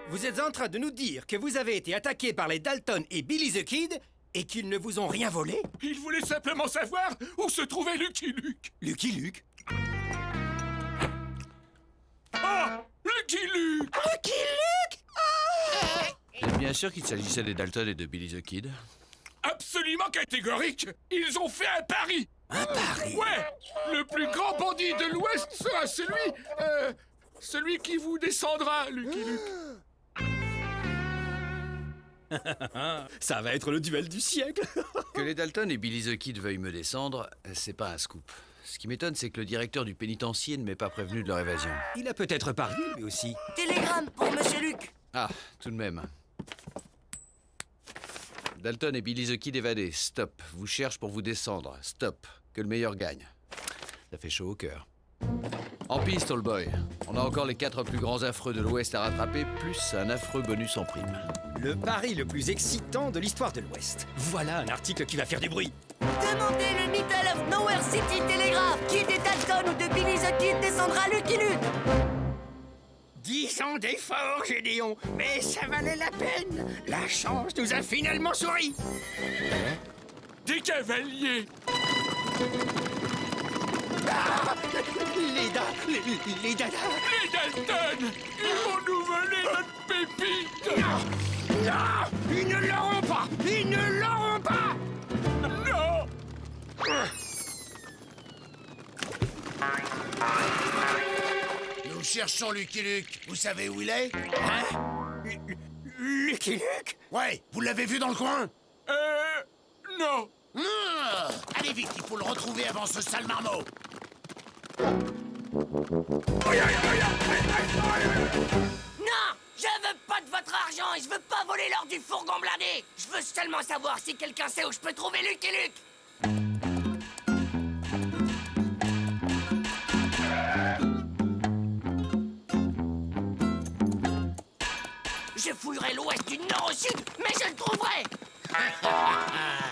Vous êtes en train de nous dire que vous avez été attaqué par les Dalton et Billy the Kid Et qu'ils ne vous ont rien volé? Il voulait simplement savoir où se trouvait Lucky Luke. Lucky Luke? Ah, Lucky Luke! Lucky Luke? Et bien sûr qu'il s'agissait des Dalton et de Billy the Kid. Absolument catégorique. Ils ont fait un pari. Un pari? Ouais. Le plus grand bandit de l'Ouest sera celui qui vous descendra, Lucky Luke. Ça va être le duel du siècle. Que les Dalton et Billy the Kid veuillent me descendre, c'est pas un scoop. Ce qui m'étonne, c'est que le directeur du pénitencier ne m'ait pas prévenu de leur évasion. Il a peut-être parié, lui aussi. Télégramme pour Monsieur Luc. Ah, tout de même. Dalton et Billy the Kid évadés. Stop. Vous cherche pour vous descendre. Stop. Que le meilleur gagne. Ça fait chaud au cœur. En piste, All Boy. On a encore les 4 plus grands affreux de l'Ouest à rattraper, plus un affreux bonus en prime. Le pari le plus excitant de l'histoire de l'Ouest. Voilà un article qui va faire du bruit. Demandez le Middle of Nowhere City Telegraph. Qui des Dalton ou de Billy the Kid descendra Lucky Luke? 10 ans d'efforts, Gédéon, mais ça valait la peine. La chance nous a finalement souri. Des cavaliers. Ah, les Dalton. Les Dalton. Ils vont nous voler notre pépite. Non, ils ne l'auront pas. Ils ne l'auront pas. Non. Nous cherchons Lucky Luke. Vous savez où il est? Hein? Lucky Luke? Ouais, vous l'avez vu dans le coin? Non. Allez vite, il faut le retrouver avant ce sale marmot. Non! Je veux pas de votre argent et je veux pas voler l'or du fourgon blindé! Je veux seulement savoir si quelqu'un sait où je peux trouver Lucky Luke! Je fouillerai l'ouest du nord au sud, mais je le trouverai!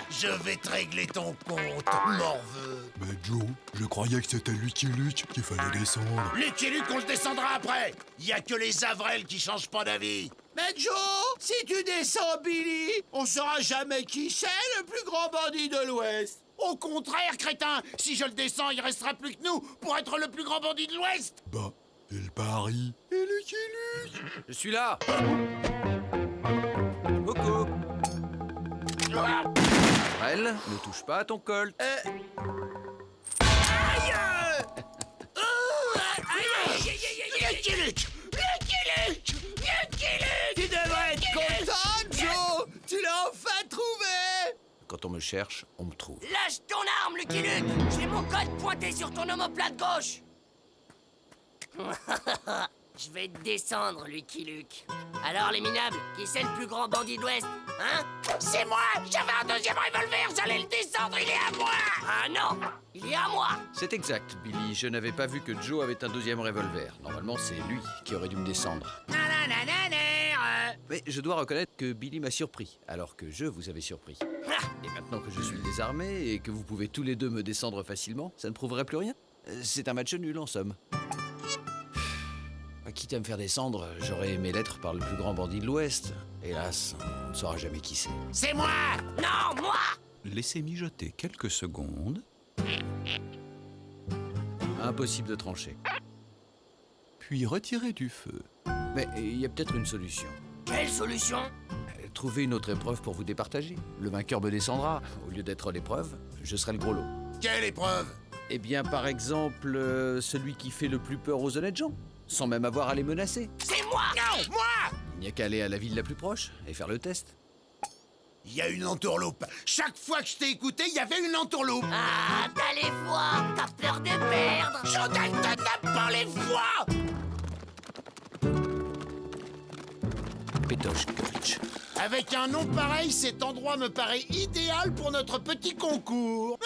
Je vais te régler ton compte, morveux. Mais Joe, je croyais que c'était Lucky Luke qu'il fallait descendre. Lucky Luke, on le descendra après. Y a que les Avrels qui changent pas d'avis. Mais Joe, si tu descends Billy, on saura jamais qui c'est le plus grand bandit de l'Ouest. Au contraire, crétin, si je le descends, il restera plus que nous pour être le plus grand bandit de l'Ouest. Bah, et le pari? Et Lucky Luke? Je suis là. Coucou. Elle, ne touche pas à ton colt. Lucky Luke! Lucky Luke! Lucky Luke! Tu devrais être content, Joe. Tu l'as enfin trouvé. Quand on me cherche, on me trouve. Lâche ton arme, Lucky Luke! J'ai mon code pointé sur ton omoplate gauche! Je vais te descendre, Lucky Luke. Alors, les minables, qui c'est le plus grand bandit de l'Ouest? Hein? C'est moi! J'avais un deuxième revolver, j'allais le descendre, il est à moi! Ah non! Il est à moi! C'est exact, Billy. Je n'avais pas vu que Joe avait un deuxième revolver. Normalement, c'est lui qui aurait dû me descendre. Mais je dois reconnaître que Billy m'a surpris, alors que je vous avais surpris. Et maintenant que je suis désarmé et que vous pouvez tous les deux me descendre facilement, ça ne prouverait plus rien. C'est un match nul, en somme. Quitte à me faire descendre, j'aurais aimé l'être par le plus grand bandit de l'Ouest. Hélas, on ne saura jamais qui c'est. C'est moi! Non, moi! Laissez mijoter quelques secondes. Impossible de trancher. Puis retirez du feu. Mais il y a peut-être une solution. Quelle solution? Trouver une autre épreuve pour vous départager. Le vainqueur me descendra. Au lieu d'être l'épreuve, je serai le gros lot. Quelle épreuve? Eh bien, par exemple, celui qui fait le plus peur aux honnêtes gens, sans même avoir à les menacer. C'est moi! Non, moi! Il n'y a qu'à aller à la ville la plus proche et faire le test. Il y a une entourloupe. Chaque fois que je t'ai écouté, il y avait une entourloupe. Ah, t'as les voix! T'as peur de perdre! Joe Dalton n'a pas les voix! Pétoche Gulch. Avec un nom pareil, cet endroit me paraît idéal pour notre petit concours.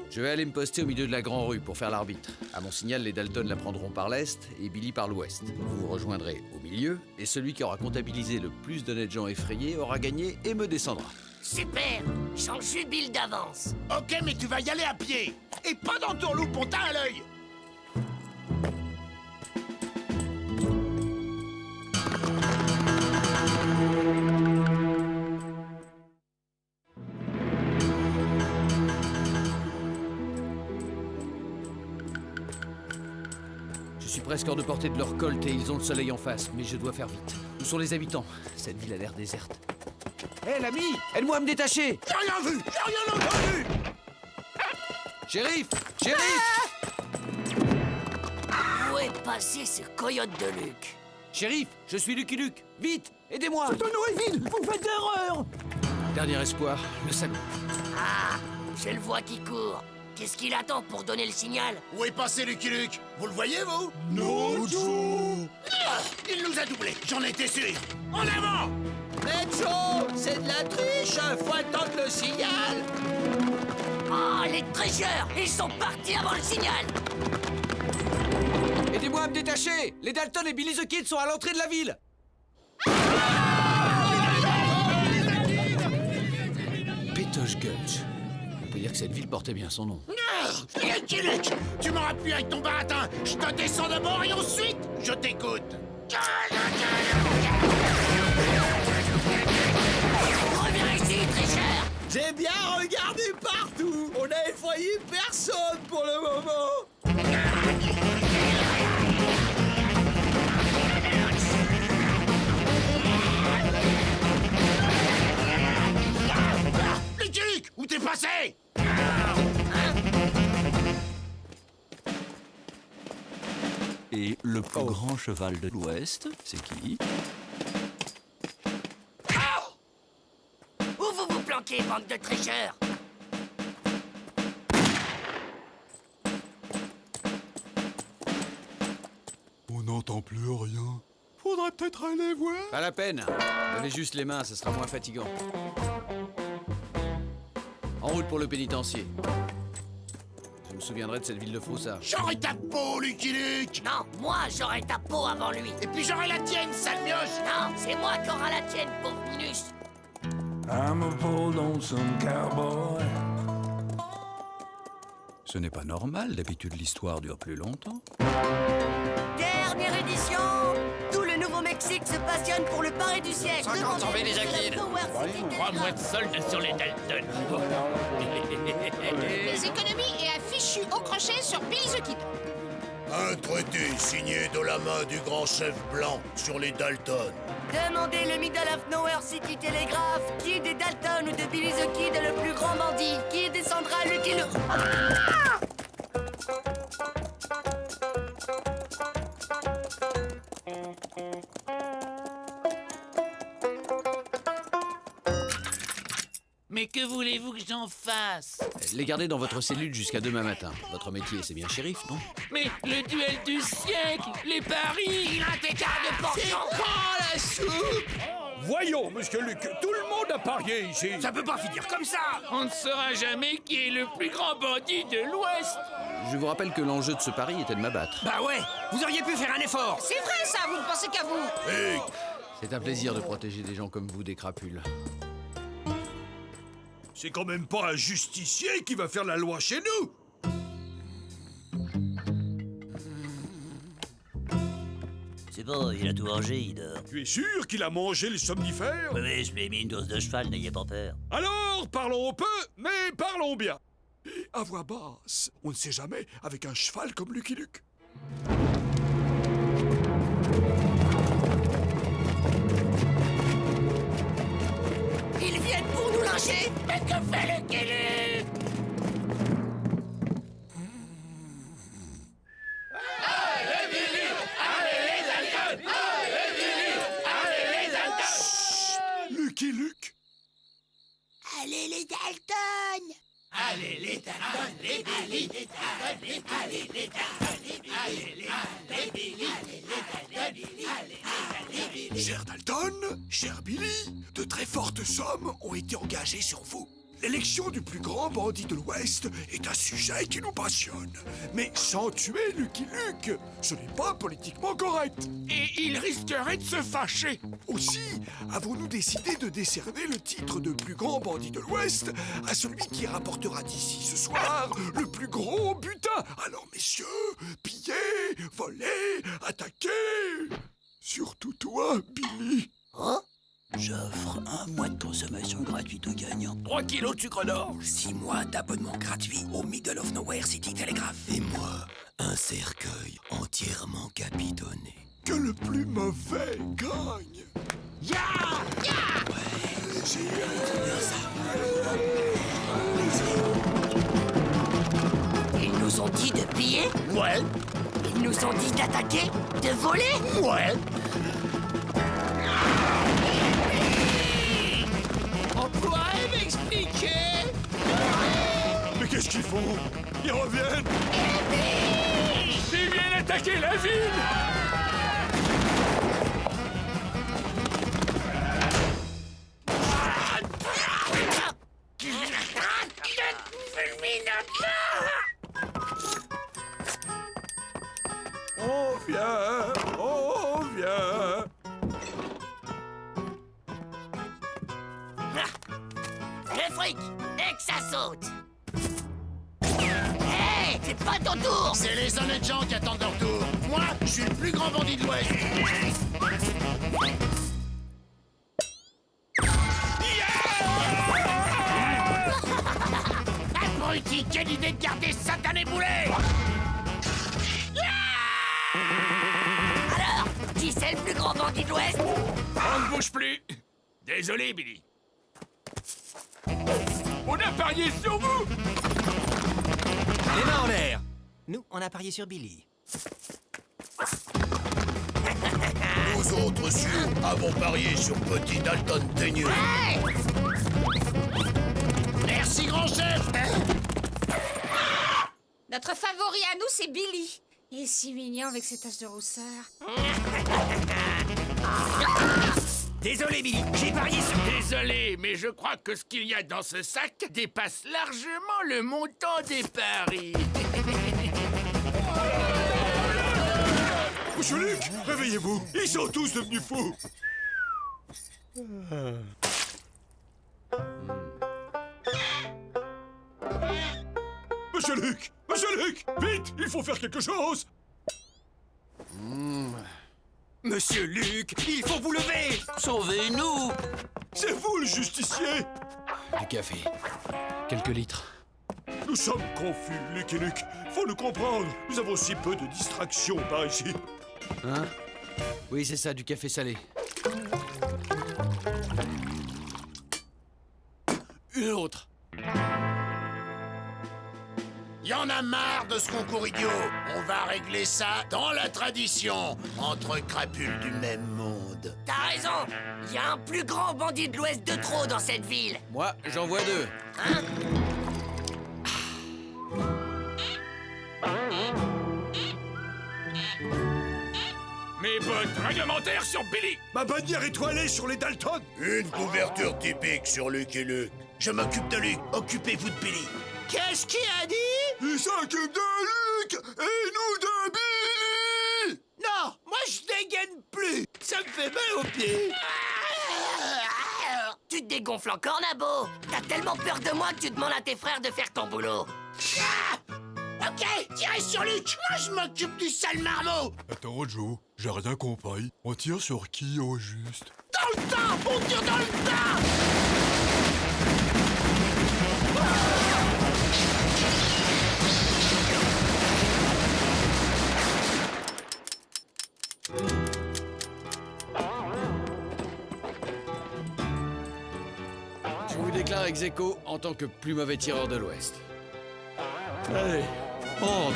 Je vais aller me poster au milieu de la grande rue pour faire l'arbitre. À mon signal, les Dalton la prendront par l'est et Billy par l'ouest. Vous vous rejoindrez au milieu et celui qui aura comptabilisé le plus d'honnêtes gens effrayés aura gagné et me descendra. Super! J'en jubile d'avance! Ok, mais tu vas y aller à pied. Et pas d'entourloupe, on t'a à l'œil. suis presque hors de portée de leur colt et ils ont le soleil en face, mais je dois faire vite. Où sont les habitants? Cette ville a l'air déserte. Hé, l'ami! Aide-moi à me détacher! J'ai rien vu! J'ai rien entendu! Shérif! Shérif! Où est passé ce coyote de Luc? Shérif, je suis Lucky Luke. Vite, aidez-moi! Ce tonneau est vide! Vous faites erreur! Dernier espoir, le salaud. Ah, je le vois qui court. Qu'est-ce qu'il attend pour donner le signal? Où est passé Lucky Luke? Vous le voyez, vous? Non, Joe! Ah, il nous a doublés, j'en étais sûr! En avant! Mais Joe, c'est de la triche, faut attendre le signal. Ah, les tricheurs! Ils sont partis avant le signal! Aidez-moi à me détacher! Les Dalton et Billy the Kid sont à l'entrée de la ville! Pétoche Gulch. On peut dire que cette ville portait bien son nom. Lucky Luke! Tu m'auras pu avec ton baratin! Je te descends de bord et ensuite, je t'écoute! Reviens ici, tricheur! J'ai bien regardé partout. On n'a effrayé personne pour le moment. Lucky Luke! Où t'es passé? Et le plus grand cheval de l'Ouest, c'est qui? Où vous vous planquez, bande de tricheurs? On n'entend plus rien. Faudrait peut-être aller voir. Pas la peine. Levez juste les mains, ce sera moins fatigant. En route pour le pénitencier. Je me souviendrai de cette ville de Froussard. J'aurai ta peau, Lucky Luke! Non, moi j'aurai ta peau avant lui. Et puis j'aurai la tienne, sale mioche! Non, c'est moi qui aura la tienne, pauvre Minus. I'm a poor lonesome cowboy. Ce n'est pas normal, d'habitude l'histoire dure plus longtemps. Dernière édition! Tout le Nouveau-Mexique se passionne pour le pari du siècle. 50 sur Billy the Kid. 3 mois de solde sur les Dalton. Les économies et un fichu au crochet sur Billy the Kid. Un traité signé de la main du grand chef blanc sur les Dalton. Demandez le Middle of Nowhere City Telegraph. Qui des Dalton ou de Billy the Kid est le plus grand bandit? Qui descendra Lucky Luke? Mais que voulez-vous que j'en fasse? Les gardez dans votre cellule jusqu'à demain matin. Votre métier, c'est bien shérif, non? Mais le duel du siècle, les paris... Il a un écart de portion! Quand la soupe? Voyons, monsieur Luc, tout le monde a parié ici. Ça peut pas finir comme ça! On ne saura jamais qui est le plus grand bandit de l'Ouest. Je vous rappelle que l'enjeu de ce pari était de m'abattre. Bah ouais, vous auriez pu faire un effort. C'est vrai ça, vous ne pensez qu'à vous. Hé! C'est un plaisir de protéger des gens comme vous des crapules. C'est quand même pas un justicier qui va faire la loi chez nous. C'est bon, il a tout mangé, il dort. Tu es sûr qu'il a mangé les somnifères? Oui, je lui ai mis une dose de cheval, n'ayez pas peur. Alors, parlons peu, mais parlons bien. À voix basse, on ne sait jamais avec un cheval comme Lucky Luke. Ils viennent pour nous lyncher! Mais que fait Lucky Luke? Lucky Luke. Allez les Dalton! Allez les Dalton, les Billy, les Dalton, les allez les Dalton, les Billy, allez les Billy, allez les Cher Dalton, cher Billy, de très fortes sommes ont été engagées sur vous. L'élection du plus grand bandit de l'Ouest est un sujet qui nous passionne. Mais sans tuer Lucky Luke, ce n'est pas politiquement correct. Et il risquerait de se fâcher. Aussi, avons-nous décidé de décerner le titre de plus grand bandit de l'Ouest à celui qui rapportera d'ici ce soir le plus gros butin. Alors messieurs, pillez, volez, attaquez. Surtout toi, Billy. Oh? J'offre un mois de consommation gratuite aux gagnants. 3 kilos de sucre d'orge. 6 mois d'abonnement gratuit au Middle of Nowhere City Telegraph. Et moi, un cercueil entièrement capitonné. Que le plus mauvais gagne. Ya! Ils nous ont dit de piller? Ouais. Ils nous ont dit d'attaquer? De voler? Ouais. On pourrait m'expliquer? Mais qu'est-ce qu'ils font? Ils reviennent. Ils viennent attaquer la ville! On vient. Le fric! Et que ça saute! Hé! C'est pas ton tour! C'est les honnêtes gens qui attendent leur tour. Moi, je suis le plus grand bandit de l'Ouest. Abruti, quelle idée de garder ce satané boulet! Alors, qui c'est le plus grand bandit de l'Ouest? On ne bouge plus. Désolé, Billy. On a parié sur vous! Les mains en l'air. Nous, on a parié sur Billy. Nous autres sioux avons parié sur Petit Dalton Teigneux. Hey! Merci, grand chef. Notre favori à nous, c'est Billy. Il est si mignon avec ses taches de rousseur. Désolé, Billy, j'ai parié sur... Désolé, mais je crois que ce qu'il y a dans ce sac dépasse largement le montant des paris. Monsieur Luc, réveillez-vous. Ils sont tous devenus fous. Monsieur Luc, vite, il faut faire quelque chose. Monsieur Luc, il faut vous lever. Sauvez-nous. C'est vous le justicier. Du café. Quelques litres. Nous sommes confus, Luc et Luc. Faut nous comprendre. Nous avons si peu de distractions par ici. Hein? Oui, c'est ça, du café salé. Une autre. Y en a marre de ce concours idiot. On va régler ça dans la tradition, entre crapules du même monde. T'as raison! Il y a un plus grand bandit de l'Ouest de trop dans cette ville! Moi, j'en vois 2. Hein? Mes bottes réglementaires sur Billy. Ma bannière étoilée sur les Dalton. Une couverture typique sur Luc et Luc. Je m'occupe de Luc, occupez-vous de Billy. Qu'est-ce qu'il a dit? Il s'occupe de Luc et nous de Billy. Non, moi je dégaine plus. Ça me fait mal aux pieds. Tu te dégonfles encore, Nabo! T'as tellement peur de moi que tu demandes à tes frères de faire ton boulot! Ok, tirez sur Luc. Moi je m'occupe du sale marmot. Attends, Joe, j'ai rien compris. On tire sur qui au juste? Dans le tas. On tire dans le tas. Je vous déclare ex aequo en tant que plus mauvais tireur de l'Ouest. Allez, entre.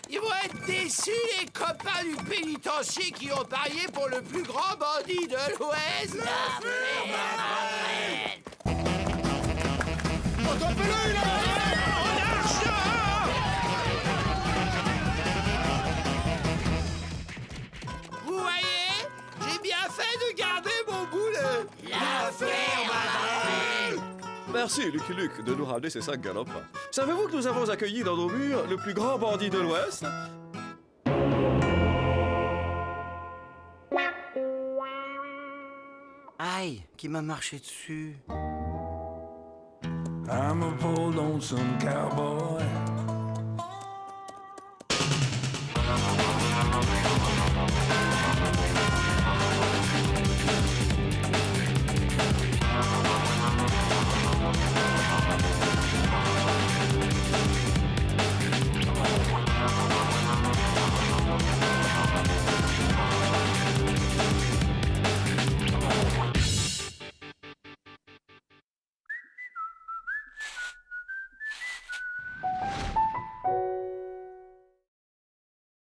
Ils vont être déçus, les copains du pénitencier qui ont parié pour le plus grand bandit de l'Ouest. Attrapez-le, là! En arche! Vous voyez, j'ai bien fait de garder mon boulet. La ferme! Merci, Lucky Luke, de nous ramener ces 5 galopins. Savez-vous que nous avons accueilli dans nos murs le plus grand bandit de l'Ouest? Aïe, qui m'a marché dessus. I'm a poor lonesome cowboy.